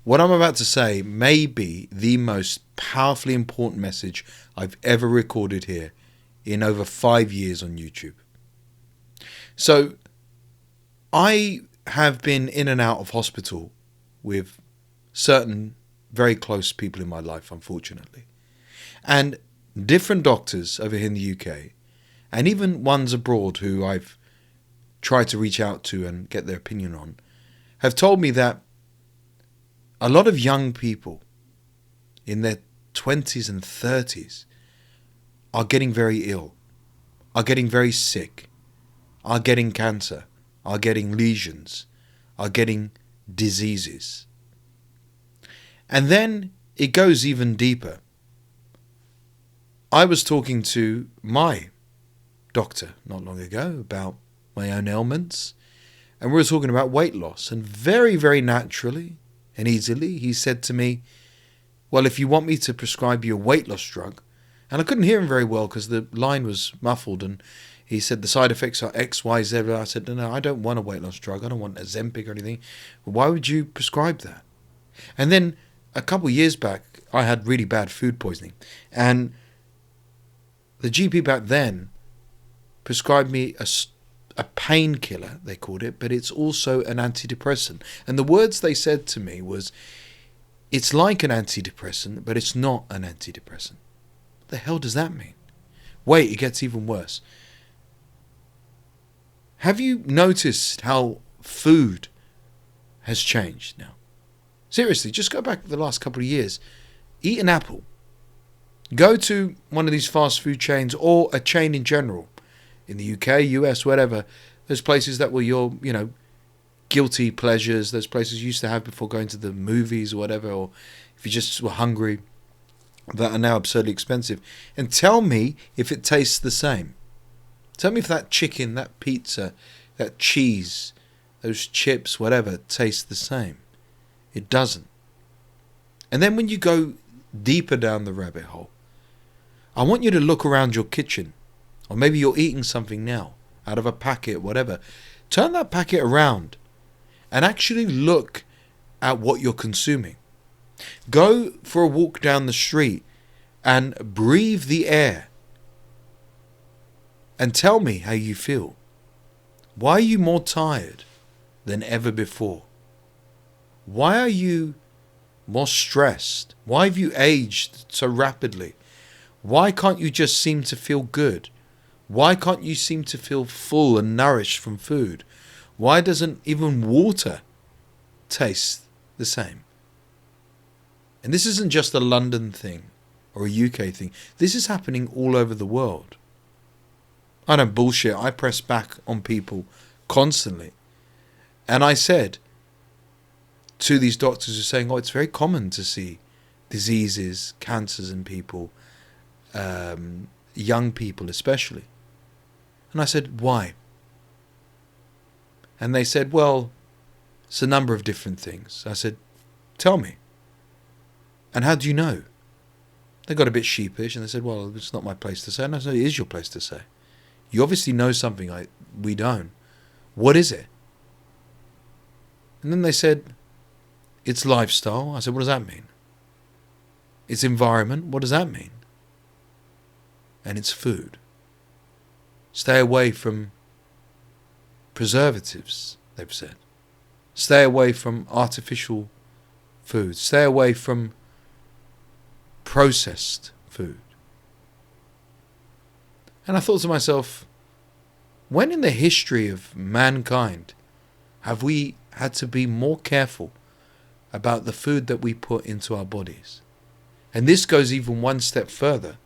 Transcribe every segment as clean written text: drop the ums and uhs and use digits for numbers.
What I'm about to say may be the most powerfully important message I've ever recorded here in over 5 years on YouTube. So, I have been in and out of hospital with certain very close people in my life, unfortunately. And different doctors over here in the UK, and even ones abroad who I've tried to reach out to and get their opinion on, have told me that a lot of young people in their 20s and 30s are getting very ill, are getting very sick, are getting cancer, are getting lesions, are getting diseases. And then it goes even deeper. I was talking to my doctor not long ago about my own ailments, and we were talking about weight loss, and very, very naturally and easily he said to me, well, if you want me to prescribe you a weight loss drug, and I couldn't hear him very well because the line was muffled, and he said the side effects are X, Y, Z. I said, no, I don't want a weight loss drug. I don't want Ozempic or anything. Why would you prescribe that? And then a couple of years back, I had really bad food poisoning, and the GP back then prescribed me a painkiller, they called it, but it's also an antidepressant. And the words they said to me was, it's like an antidepressant, but it's not an antidepressant. What the hell does that mean? Wait, it gets even worse. Have you noticed how food has changed now? Seriously, just go back the last couple of years. Eat an apple. Go to one of these fast food chains or a chain in general. In the UK, US, whatever. There's places that were your, guilty pleasures. There's places you used to have before going to the movies or whatever. Or if you just were hungry, that are now absurdly expensive. And tell me if it tastes the same. Tell me if that chicken, that pizza, that cheese, those chips, whatever, tastes the same. It doesn't. And then when you go deeper down the rabbit hole, I want you to look around your kitchen. Or maybe you're eating something now out of a packet, whatever. Turn that packet around and actually look at what you're consuming. Go for a walk down the street and breathe the air. And tell me how you feel. Why are you more tired than ever before? Why are you more stressed? Why have you aged so rapidly? Why can't you just seem to feel good? Why can't you seem to feel full and nourished from food? Why doesn't even water taste the same? And this isn't just a London thing or a UK thing. This is happening all over the world. I don't bullshit. I press back on people constantly. And I said to these doctors who are saying, it's very common to see diseases, cancers in people, young people especially. And I said, why? And they said, well, it's a number of different things. I said, tell me. And how do you know? They got a bit sheepish and they said, well, it's not my place to say. And I said, it is your place to say. You obviously know something we don't. What is it? And then they said, it's lifestyle. I said, what does that mean? It's environment. What does that mean? And it's food. Stay away from preservatives, they've said. Stay away from artificial food. Stay away from processed food. And I thought to myself, when in the history of mankind have we had to be more careful about the food that we put into our bodies? And this goes even one step further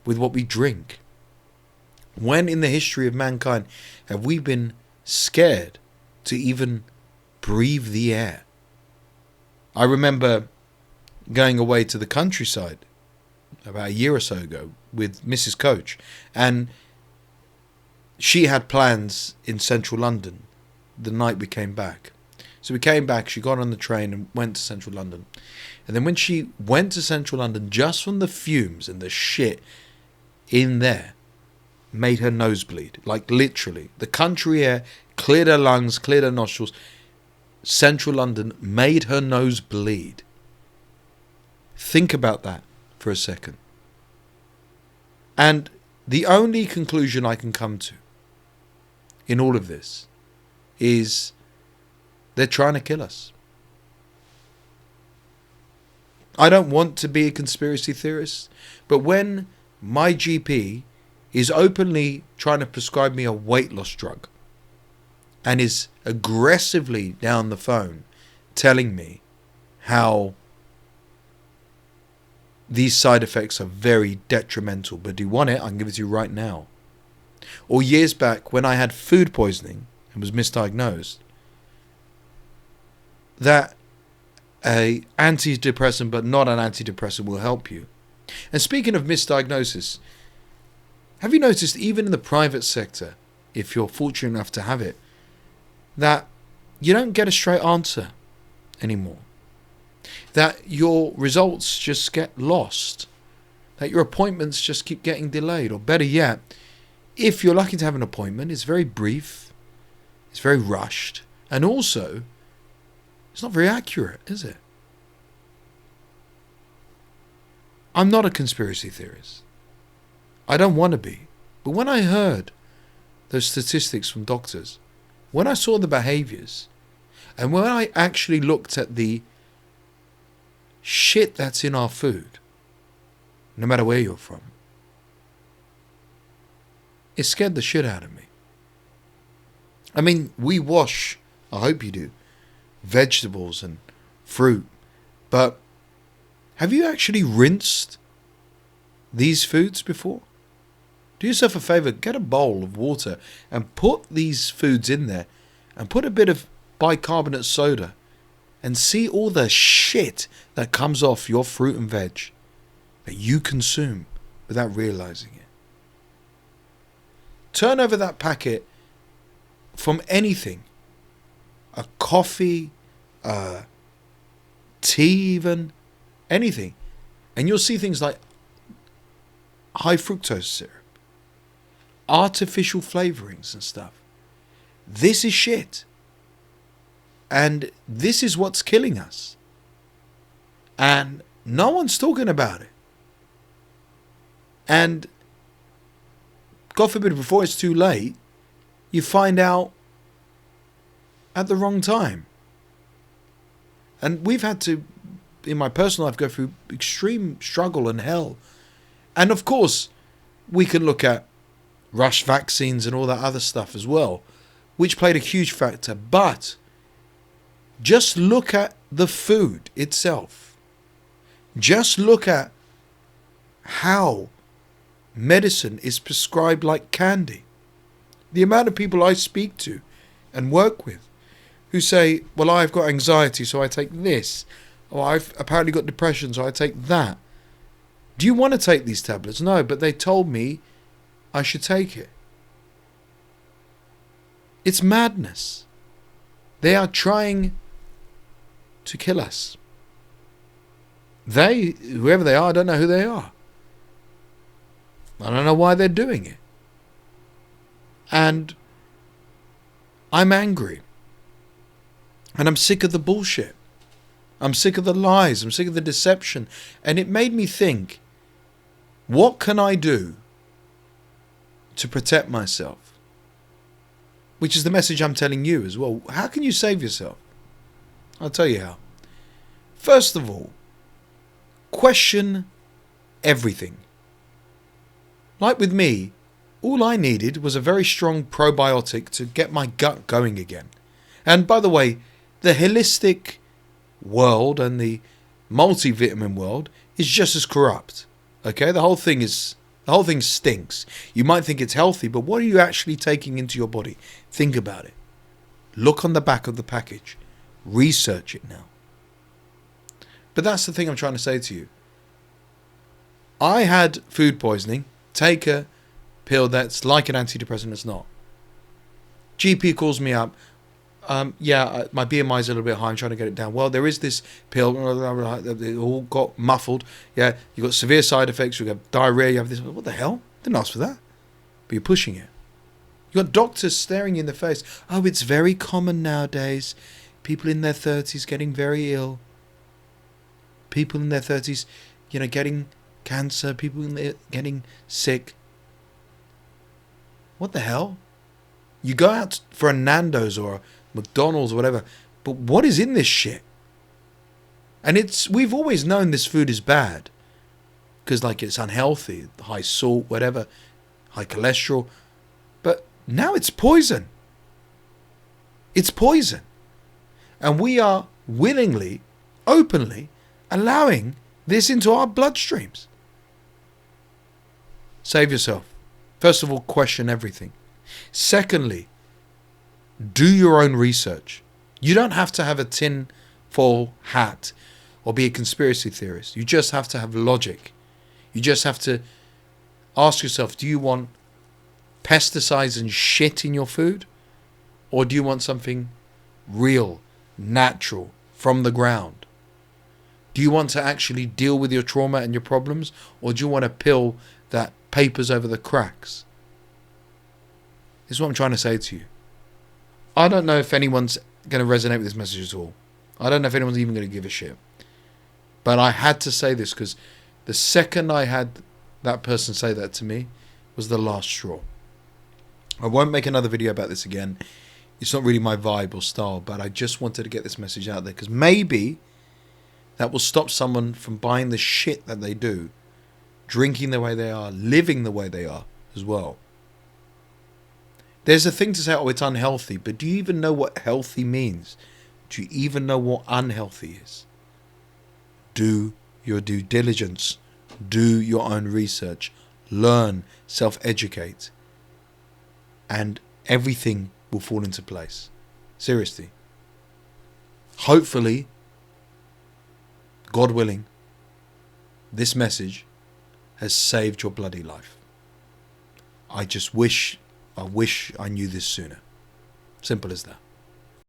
with what we drink. When in the history of mankind have we been scared to even breathe the air? I remember going away to the countryside about a year or so ago with Mrs. Coach, and she had plans in central London the night we came back. So we came back, she got on the train and went to central London. And then when she went to central London, just from the fumes and the shit in there, made her nose bleed. Like literally. The country air cleared her lungs, cleared her nostrils. Central London made her nose bleed. Think about that for a second. And the only conclusion I can come to in all of this is they're trying to kill us. I don't want to be a conspiracy theorist, but when my GP is openly trying to prescribe me a weight loss drug and is aggressively down the phone telling me how these side effects are very detrimental, but do you want it? I can give it to you right now. Or years back when I had food poisoning and was misdiagnosed, that a antidepressant but not an antidepressant will help you. And speaking of misdiagnosis, have you noticed even in the private sector, if you're fortunate enough to have it, that you don't get a straight answer anymore? That your results just get lost? That your appointments just keep getting delayed? Or better yet, if you're lucky to have an appointment, it's very brief, it's very rushed, and also it's not very accurate, is it? I'm not a conspiracy theorist. I don't want to be. But when I heard those statistics from doctors, when I saw the behaviors, and when I actually looked at the shit that's in our food, no matter where you're from, it scared the shit out of me. I mean, we wash, I hope you do, vegetables and fruit, but have you actually rinsed these foods before? Do yourself a favor, get a bowl of water and put these foods in there and put a bit of bicarbonate soda and see all the shit that comes off your fruit and veg that you consume without realizing it. Turn over that packet from anything, a coffee, tea even, anything, and you'll see things like high fructose syrup, artificial flavorings and stuff. This is shit. And this is what's killing us. And no one's talking about it. And God forbid, before it's too late, you find out at the wrong time. And we've had to, in my personal life, go through extreme struggle and hell. And of course, we can look at rush vaccines and all that other stuff as well, which played a huge factor. But just look at the food itself. Just look at how medicine is prescribed like candy. The amount of people I speak to and work with who say, well, I've got anxiety, so I take this. Or I've apparently got depression, so I take that. Do you want to take these tablets? No, but they told me I should take it. It's madness. They are trying to kill us. They, whoever they are, I don't know who they are. I don't know why they're doing it. And I'm angry. And I'm sick of the bullshit. I'm sick of the lies. I'm sick of the deception. And it made me think, what can I do to protect myself? Which is the message I'm telling you as well. How can you save yourself? I'll tell you how. First of all, question everything. Like with me, all I needed was a very strong probiotic to get my gut going again. And by the way, the holistic world and the multivitamin world is just as corrupt. Okay, the whole thing stinks. You might think it's healthy, but what are you actually taking into your body? Think about it. Look on the back of the package. Research it now. But that's the thing I'm trying to say to you. I had food poisoning. Take a pill that's like an antidepressant. It's not. GP calls me up. My BMI is a little bit high. I'm trying to get it down. Well, there is this pill. It all got muffled. Yeah, you got severe side effects. You have diarrhea. You have this. What the hell? Didn't ask for that. But you're pushing it. You got doctors staring you in the face. Oh, it's very common nowadays. People in their 30s getting very ill. people in their 30s, getting cancer, people getting sick. What the hell? You go out for a Nando's or a McDonald's or whatever, but what is in this shit? And we've always known this food is bad because it's unhealthy, high salt, whatever, high cholesterol. But now it's poison. It's poison. And we are willingly, openly allowing this into our bloodstreams. Save yourself. First of all, question everything. Secondly, do your own research. You don't have to have a tin-foil hat or be a conspiracy theorist. You just have to have logic. You just have to ask yourself, do you want pesticides and shit in your food? Or do you want something real, natural, from the ground? Do you want to actually deal with your trauma and your problems? Or do you want a pill that papers over the cracks? This is what I'm trying to say to you. I don't know if anyone's going to resonate with this message at all. I don't know if anyone's even going to give a shit. But I had to say this because the second I had that person say that to me was the last straw. I won't make another video about this again. It's not really my vibe or style, but I just wanted to get this message out there because maybe that will stop someone from buying the shit that they do, drinking the way they are, living the way they are as well. There's a thing to say, oh, it's unhealthy, but do you even know what healthy means? Do you even know what unhealthy is? Do your due diligence. Do your own research. Learn, self-educate. And everything will fall into place. Seriously. Hopefully, God willing, this message has saved your bloody life. I wish I knew this sooner. Simple as that.